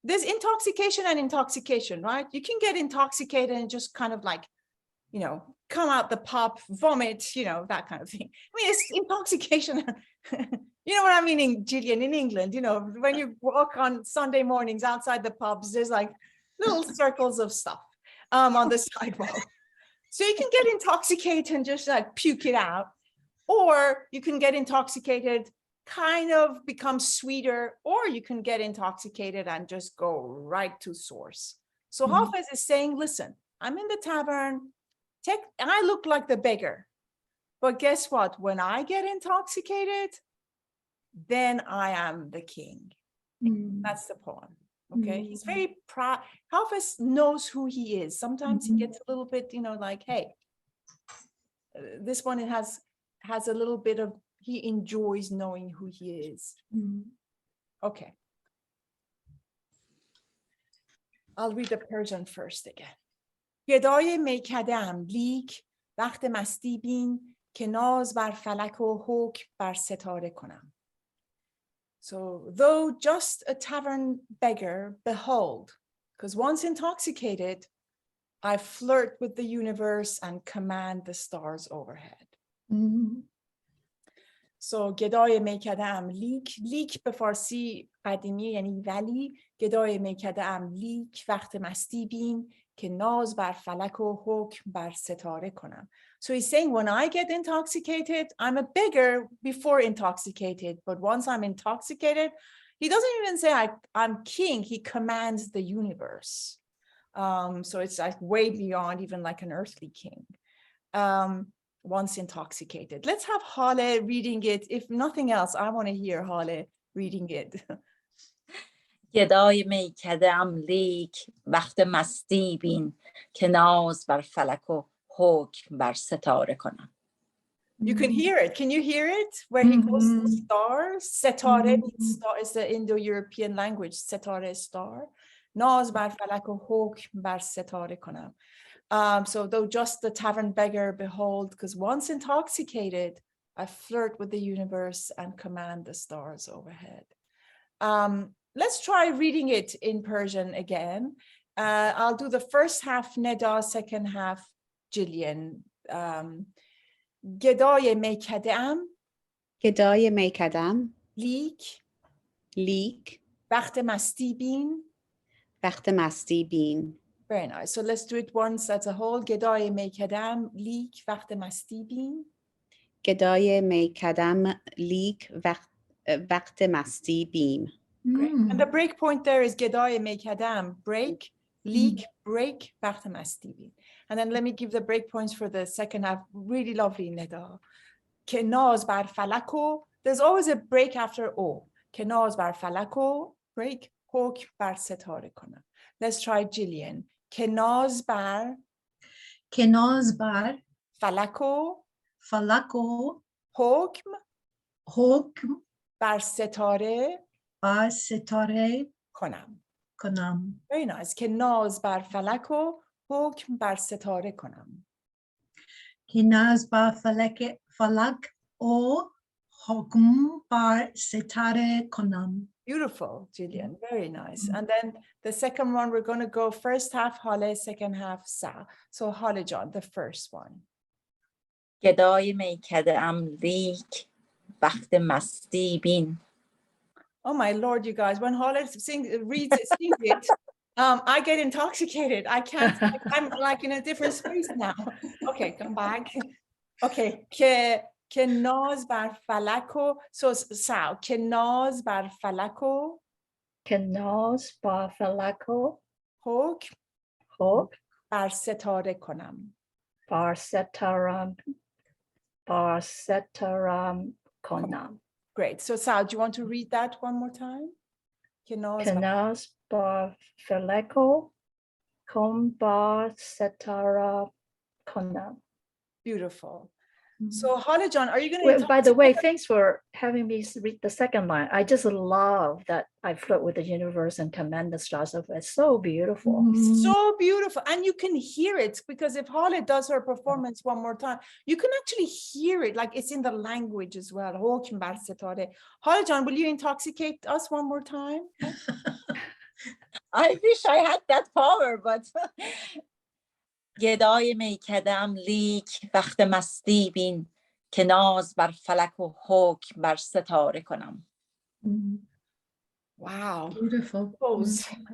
there's intoxication and intoxication, right? You can get intoxicated and just kind of like, come out the pub, vomit, that kind of thing. I mean, it's intoxication. You know what I mean, Gillian, in England, when you walk on Sunday mornings outside the pubs, there's like little circles of stuff on the sidewalk. So you can get intoxicated and just like puke it out, or you can get intoxicated, kind of become sweeter, or you can get intoxicated and just go right to source. So Hafez is saying, listen, I'm in the tavern, I look like the beggar, but guess what? When I get intoxicated, then I am the king. That's the poem. Okay, he's very proud. Hafez knows who he is. Sometimes he gets a little bit, like, hey, this one, it has a little bit of, he enjoys knowing who he is. Okay. I'll read the Persian first again. گدای میکده ام لیک وقت مستی بین که ناز بر فلک و حکم بر ستاره کنم. So, though just a tavern beggar, behold, because once intoxicated, I flirt with the universe and command the stars overhead. So, گدای میکده ام لیک به فارسی قدیمی یعنی ولی، گدای میکده ام لیک وقت مستی بین که ناز بر فلک و حکم بر ستاره کنم. So he's saying, when I get intoxicated, I'm a beggar before intoxicated, but once I'm intoxicated, he doesn't even say I'm king, he commands the universe. So it's like way beyond even like an earthly king. Once intoxicated. Let's have Hale reading it. If nothing else, I want to hear Hale reading it. گدای میکده ام لیک وقت مستی بین که ناز بر فلک و حکم بر ستاره کنم. You can hear it. Can you hear it? Where he goes to stars. Setare means star, is the Indo-European language. Setare, star. Naz bar falak و حکم بر ستاره کنم. So though just the tavern beggar behold, because once intoxicated, I flirt with the universe and command the stars overhead. Let's try reading it in Persian again. I'll do the first half Neda, second half Jillian. گدای میکده ام گدای میکدم لیک وقت مستی بین. وقت مستی بین. Very nice. So let's do it once as a whole. گدای میکده ام لیک وقت مستی بین. گدای میکدم لیک وقت مستی بین. Great. And the break point there is گدای میکده ام break, leak, break وقت مستی بین. And then let me give the break points for the second half. Really lovely, Neda. که ناز بر فلک و there's always a break after o. که ناز بر فلک و break حکم بر ستاره کنم. Let's try Jillian. که ناز بر فلک و حکم بر ستاره کنم. Very nice. که ناز بر فلک و حکم بر ستاره کنم. که ناز بر فلک و حکم بر ستاره کنم. Beautiful, Jillian. Very nice. And then the second one, we're going to go first half Hale, second half Sa. So Hale John, the first one. گدای میکده ام لیک وقت مستی بین. Oh my Lord, you guys, when Hale sings it, I get intoxicated. I can't, I'm like in a different space now. Okay, come back. Okay. که ناز بر فلک و ساو که ناز بر فلک و حکم بر ستاره کنم. Great. So Sao, do you want to read that one more time? که ناز بر فلک و حکم بر ستاره کنم. Beautiful. So Hale John, are you going to By the way, thanks for having me read the second line. I just love that I flirt with the universe and command the stars of it. It's so beautiful. So beautiful. And you can hear it because if Hale does her performance one more time, you can actually hear it like it's in the language as well. Hale John, will you intoxicate us one more time? I wish I had that power, but گدای میکدم لیک وقت مستی بین که ناز بر فلک و حکم بر ستاره کنم. Wow. Beautiful.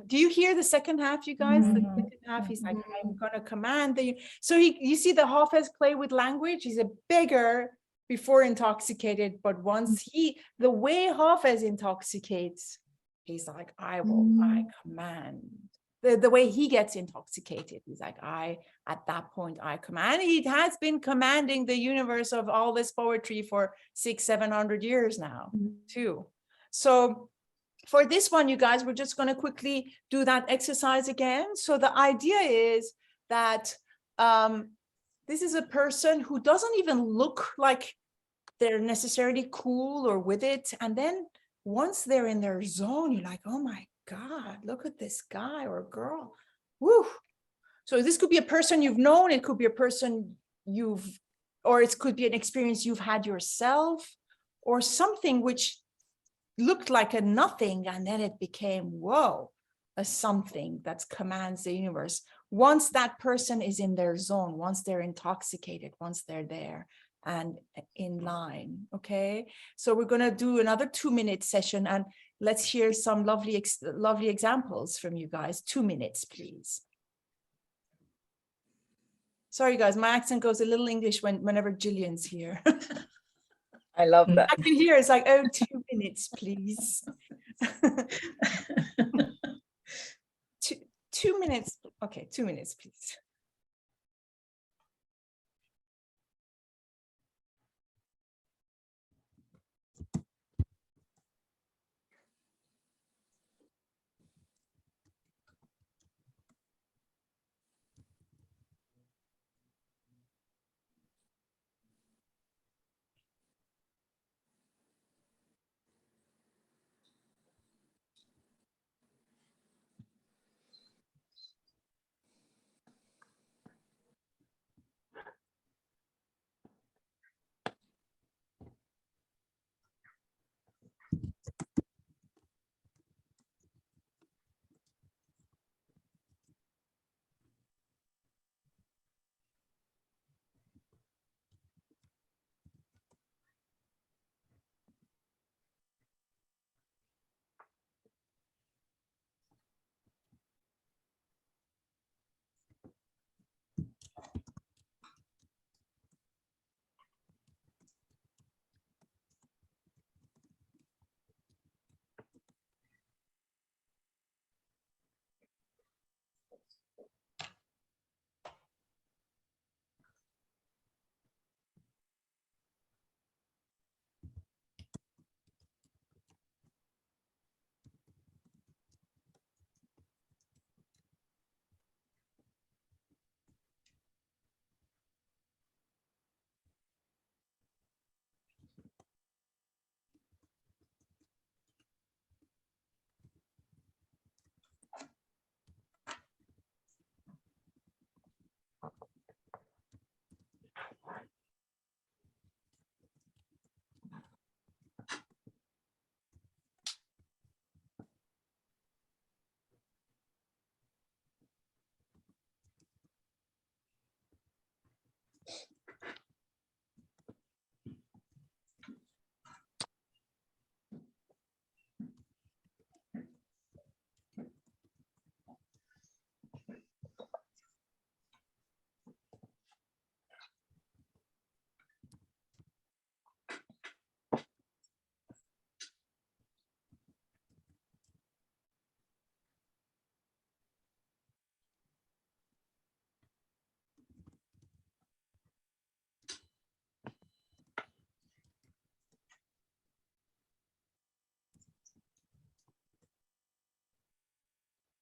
Do you hear the second half, you guys? The second half, he's like, I'm going to command the. So you see the Hafez play with language. He's a beggar before intoxicated, but once the way Hafez intoxicates, he's like, I command. The way he gets intoxicated, he's like, at that point, I command. He has been commanding the universe of all this poetry for 600-700 years now, too. So for this one, you guys, we're just going to quickly do that exercise again. So the idea is that this is a person who doesn't even look like they're necessarily cool or with it. And then once they're in their zone, you're like, oh my God, look at this guy or girl. Woo. So this could be a person you've known. It could be a person or it could be an experience you've had yourself or something which looked like a nothing. And then it became, whoa, a something that commands the universe. Once that person is in their zone, once they're intoxicated, once they're there and in line. Okay. So we're going to do another 2-minute session and let's hear some lovely examples from you guys. 2 minutes, please. Sorry, guys, my accent goes a little English whenever Jillian's here. I love that. I can hear it's like, oh, 2 minutes, please. 2 minutes. Okay, 2 minutes, please.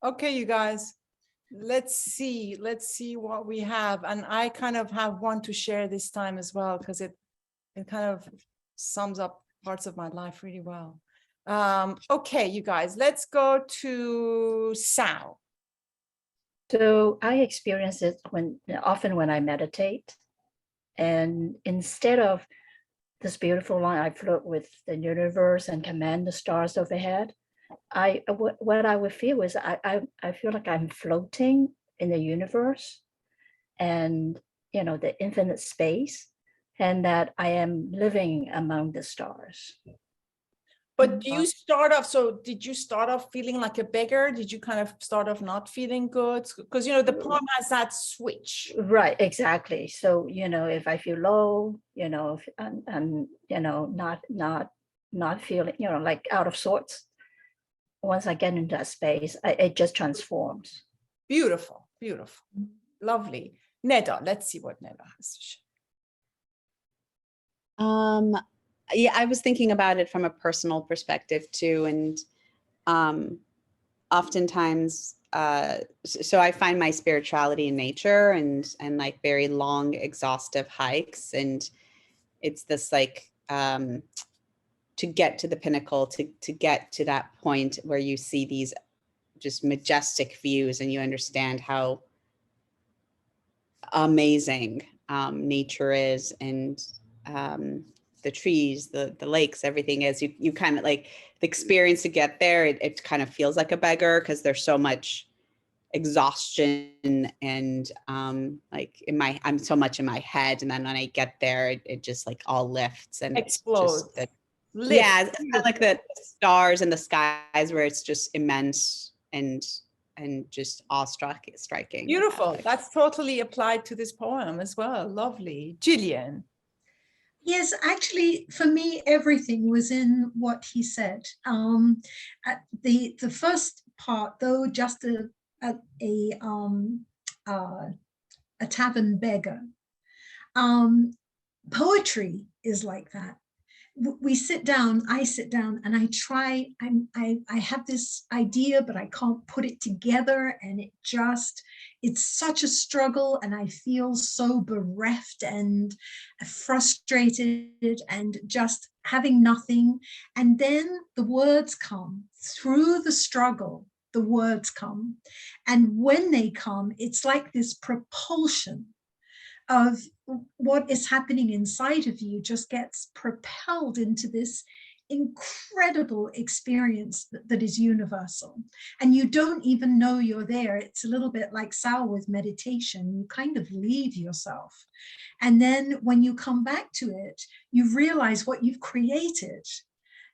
Okay, you guys, let's see what we have. And I kind of have one to share this time as well, because it kind of sums up parts of my life really well. Okay, you guys, let's go to Sal. So I experience it often when I meditate, and instead of this beautiful line, I float with the universe and command the stars overhead. What I would feel is I feel like I'm floating in the universe and, you know, the infinite space, and that I am living among the stars. But do you start off, so did you start off feeling like a beggar? Did you kind of start off not feeling good? Because, you know, the poem has that switch. Right, exactly. So, you know, if I feel low, you know, if I'm you know, not feeling, you know, like out of sorts, once I get into that space, it just transforms. Beautiful, beautiful, lovely. Neda, let's see what Neda has to share. Yeah, I was thinking about it from a personal perspective too, and oftentimes, so I find my spirituality in nature and like very long, exhaustive hikes, and it's this like to get to the pinnacle, to get to that point where you see these just majestic views and you understand how amazing nature is, and the trees, the lakes, everything is. You kind of like the experience to get there. It kind of feels like a beggar because there's so much exhaustion and like I'm so much in my head, and then when I get there, it just like all lifts and Explodes. It's just yeah, it's kind of like the stars in the skies where it's just immense and just striking. Beautiful. That's totally applied to this poem as well. Lovely. Gillian. Yes, actually, for me, everything was in what he said. The first part, though, just a tavern beggar. Poetry is like that. We sit down, I sit down, and I try, I have this idea, but I can't put it together, and it's such a struggle, and I feel so bereft and frustrated and just having nothing. And then the words come through the struggle, the words come. And when they come, it's like this propulsion of what is happening inside of you just gets propelled into this incredible experience that is universal. And you don't even know you're there. It's a little bit like Sal with meditation. You kind of leave yourself. And then when you come back to it, you realize what you've created.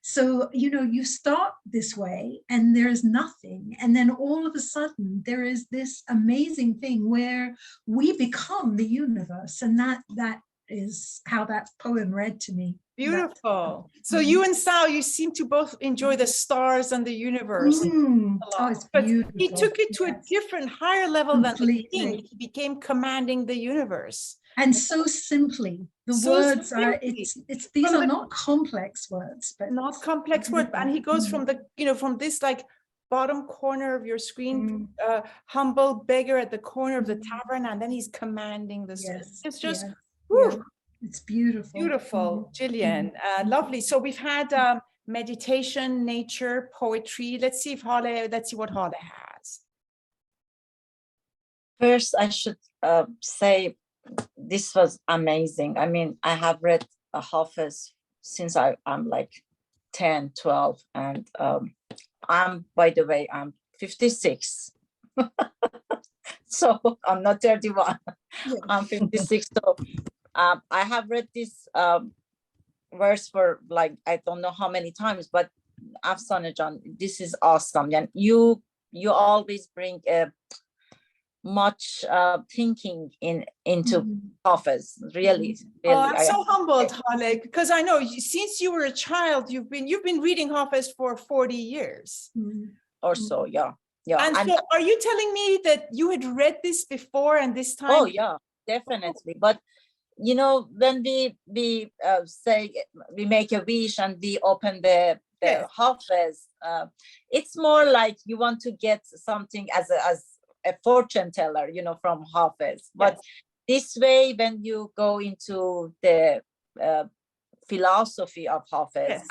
So, you know, you start this way and there's nothing. And then all of a sudden there is this amazing thing where we become the universe. And that is how that poem read to me. Beautiful. So you and Sal, you seem to both enjoy the stars and the universe. Oh, it's beautiful. He took it to a different, higher level than the king. He became commanding the universe. And so simply, the words are, these are not complex words, but not complex words. And he goes from the, you know, from this like bottom corner of your screen, humble beggar at the corner of the tavern, and then he's commanding the stars. It's just, it's beautiful. Beautiful, Gillian. Lovely. So we've had meditation, nature, poetry. Let's see what Hale has. First, I should say this was amazing. I mean, I have read HAFEZ since I'm like 10, 12, and by the way, I'm 56. So I'm not 31, I'm 56. So I have read this verse for like, I don't know how many times, but Afsaneh John, this is awesome. And you always bring much thinking into HAFEZ, really. Oh, I'm so humbled, Hale, because I know since you were a child, you've been reading HAFEZ for 40 years. Or so, yeah. And so are you telling me that you had read this before and this time? Oh, yeah, definitely. But you know, when we say we make a wish and we open the the Hafez. It's more like you want to get something as a fortune teller, you know, from Hafez. But this way, when you go into the philosophy of Hafez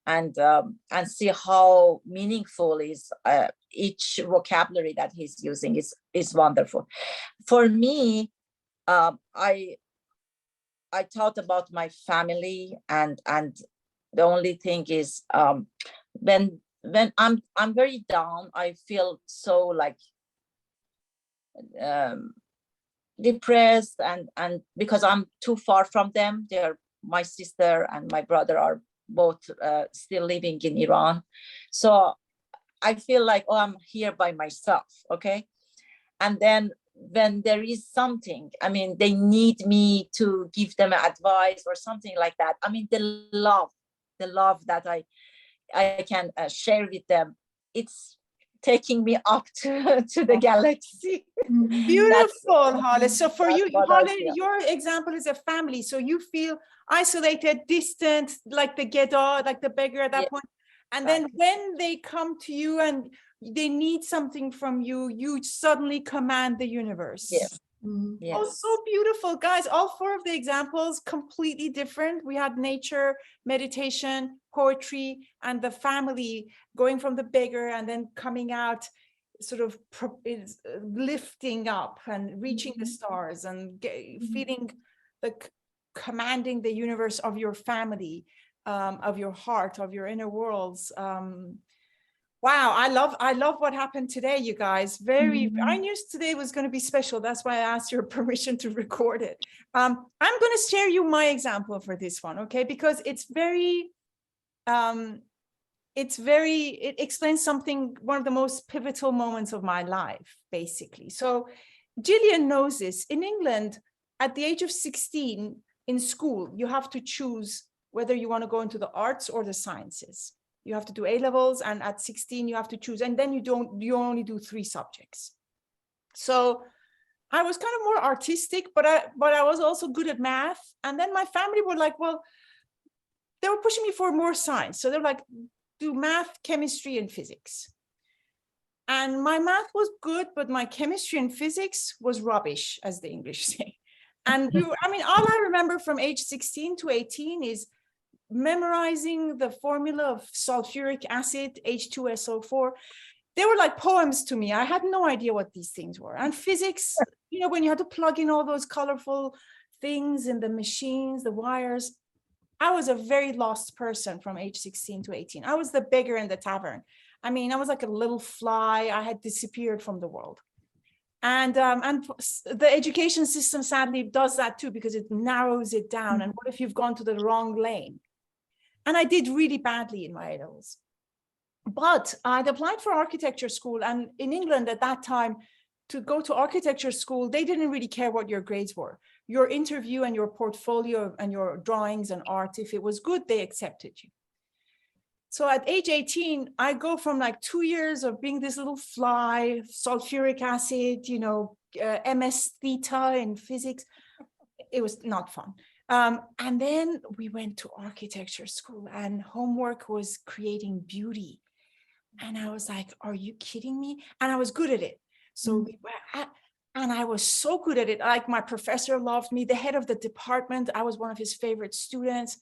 and see how meaningful is each vocabulary that he's using is wonderful. For me, I thought about my family, and the only thing is when I'm very down, I feel so like depressed, and because I'm too far from them. They're my sister and my brother are both still living in Iran, so I feel like, oh, I'm here by myself. Okay, and then when there is something, I mean, they need me to give them advice or something like that. I mean, the love that I can share with them, it's taking me up to the galaxy. Beautiful, Hale. So for you, Hale, your example is a family. So you feel isolated, distant, like the Geda, like the beggar at that point. And then when they come to you and they need something from you, you suddenly command the universe. Yes. Oh, so beautiful, guys. All four of the examples completely different. We had nature, meditation, poetry, and the family going from the beggar and then coming out, sort of lifting up and reaching the stars and feeling the commanding the universe of your family, of your heart, of your inner worlds. Wow, I love what happened today, you guys. I knew today was going to be special. That's why I asked your permission to record it. I'm going to share you my example for this one, okay? Because it explains something, one of the most pivotal moments of my life, basically. So Gillian knows this. In England, at the age of 16 in school, you have to choose whether you want to go into the arts or the sciences. You have to do A-levels, and at 16 you have to choose, and then you only do 3 subjects. So I was kind of more artistic, but I was also good at math. And then my family were like, well, they were pushing me for more science. So they're like, do math, chemistry, and physics. And my math was good, but my chemistry and physics was rubbish, as the English say. And I mean, all I remember from age 16 to 18 is memorizing the formula of sulfuric acid, H2SO4. They were like poems to me. I had no idea what these things were. And physics, you know, when you had to plug in all those colorful things in the machines, the wires, I was a very lost person from age 16 to 18. I was the beggar in the tavern. I mean, I was like a little fly. I had disappeared from the world. And the education system sadly does that too, because it narrows it down. And what if you've gone to the wrong lane? And I did really badly in my A-levels. But I'd applied for architecture school. And in England at that time, to go to architecture school, they didn't really care what your grades were. Your interview and your portfolio and your drawings and art, if it was good, they accepted you. So at age 18, I go from like 2 years of being this little fly, sulfuric acid, you know, MS theta in physics. It was not fun. And then we went to architecture school, and homework was creating beauty. And I was like, are you kidding me? And I was good at it. So and I was so good at it. Like, my professor loved me. The head of the department, I was one of his favorite students.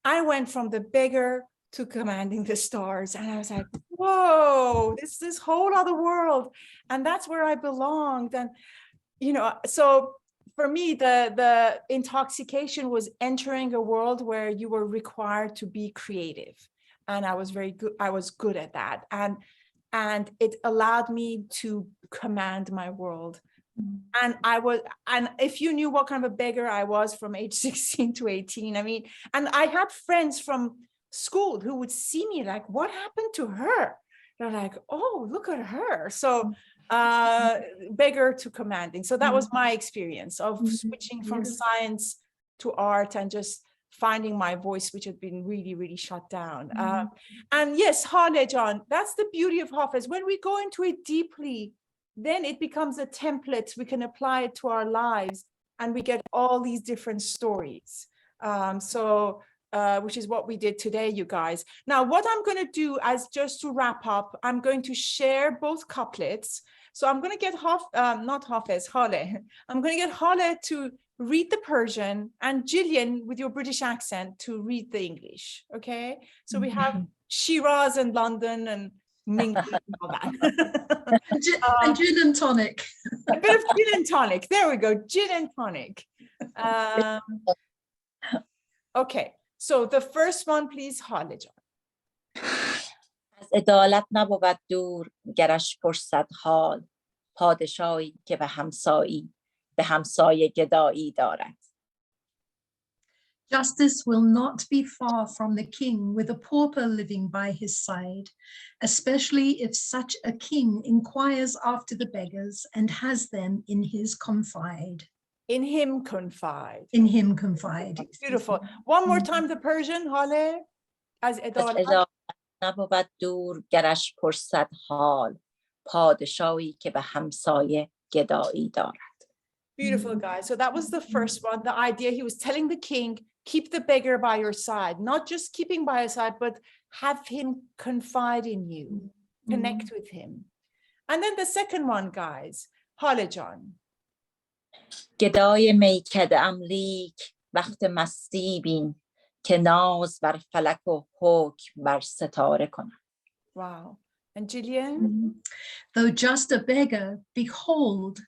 I went from the beggar to commanding the stars. And I was like, whoa, this whole other world. And that's where I belonged. And, you know, so for me, the intoxication was entering a world where you were required to be creative. And I was very good. I was good at that. And it allowed me to command my world. And if you knew what kind of a beggar I was from age 16 to 18, I mean, and I had friends from school who would see me like, what happened to her? They're like, oh, look at her. So beggar to commanding. So that was my experience of switching from science to art and just finding my voice, which had been really, really shut down. And yes, Hale John, that's the beauty of Hafez. When we go into it deeply, then it becomes a template. We can apply it to our lives, and we get all these different stories. So which is what we did today, you guys. Now, what I'm going to do as just to wrap up, I'm going to share both couplets. So I'm going to get not Hafez, Hale. I'm going to get Hale to read the Persian and Gillian with your British accent to read the English. Okay. So we have Shiraz and London and England and all that. And gin and tonic. A bit of gin and tonic. There we go. Gin and tonic. Okay. So the first one, please, Hale Jan. از عدالت نبود دور گرش پرسد حال پادشاهی که به همسایه گدایی دارد. Justice will not be far from the king with a pauper living by his side, especially if such a king inquires after the beggars and has them in his confide. In him confide. In him confide. Beautiful. One more time, the Persian, Hale. از عدالت نبود دور گرش پرسد حال پادشاهی که به همسایه گدایی دارد. Beautiful, guys. So that was the first one. The idea, he was telling the king, keep the beggar by your side, not just keeping by his side, but have him confide in you, connect with him. And then the second one, guys, Hale Jan. گدای میکده ام لیک وقت مستی بین که ناز بر فلک و حکم بر ستاره کنم. Wow. And Gillian? Though just a beggar, behold,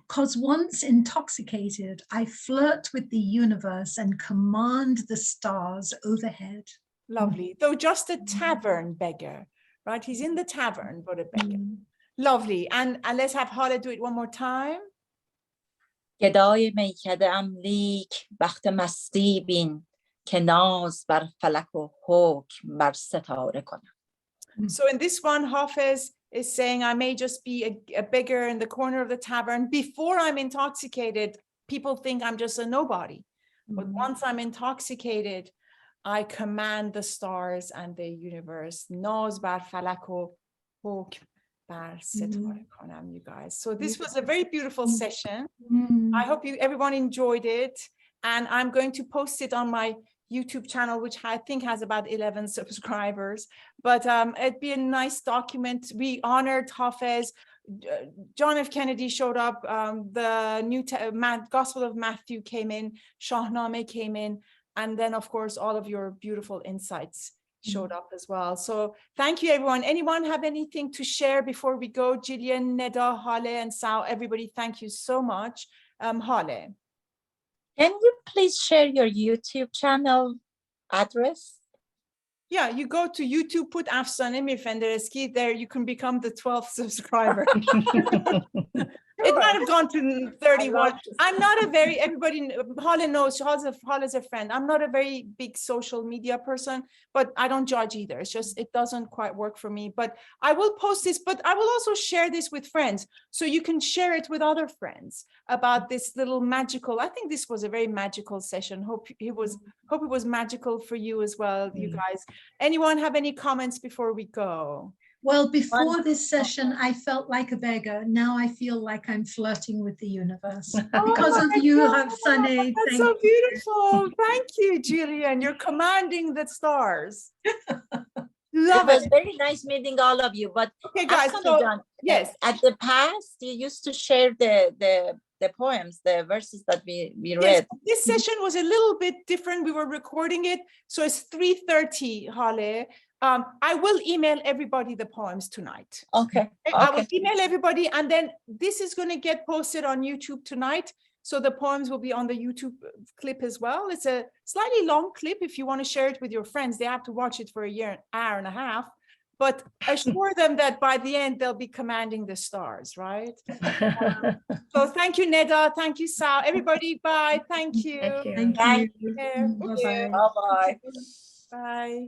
'cause once intoxicated, I flirt with the universe and command the stars overhead. Lovely. Though just a tavern beggar, right? He's in the tavern, but a beggar. Lovely. And let's have Hale do it one more time. گدای میکده ام لیک وقت مستی بین که ناز بر فلک و حکم بر ستاره کنم. So in this one, Hafez is saying, I may just be a beggar in the corner of the tavern. Before I'm intoxicated, people think I'm just a nobody. But once I'm intoxicated, I command the stars and the universe. Naz bar falak o hukm bar setare konam, you guys. So this was a very beautiful session. I hope everyone enjoyed it. And I'm going to post it on my YouTube channel, which I think has about 11 subscribers, but it'd be a nice document. We honored Hafez. John F. Kennedy showed up. The new Gospel of Matthew came in. Shahnameh came in. And then, of course, all of your beautiful insights showed up as well. So thank you, everyone. Anyone have anything to share before we go? Gillian, Neda, Hale, and Sao, everybody, thank you so much. Hale. Can you please share your YouTube channel address? Yeah, you go to YouTube, put Afsaneh Mirfendereski there, you can become the 12th subscriber. It might have gone to 31. I'm not a very, everybody, Hale knows, Hale's a friend. I'm not a very big social media person, but I don't judge either. It's just, it doesn't quite work for me. But I will post this, but I will also share this with friends. So you can share it with other friends about this little magical, I think this was a very magical session. Hope it was magical for you as well, you guys. Anyone have any comments before we go? Well, before this session, I felt like a beggar. Now I feel like I'm flirting with the universe. Because of you, Afsaneh. That's so beautiful. Thank you, Gillian. You're commanding the stars. Love it was it. very nice meeting all of you. But okay, guys, John, yes, at the past, you used to share the poems, the verses that we read. Yes, this session was a little bit different. We were recording it. So it's 3:30, Hale. I will email everybody the poems tonight. Okay. I will email everybody, and then this is going to get posted on YouTube tonight. So the poems will be on the YouTube clip as well. It's a slightly long clip. If you want to share it with your friends, they have to watch it for an hour and a half. But assure them that by the end, they'll be commanding the stars, right? So thank you, Neda. Thank you, Sao. Everybody, bye. Thank you. Thank you. Thank you. Bye. Bye-bye. Bye-bye. Bye.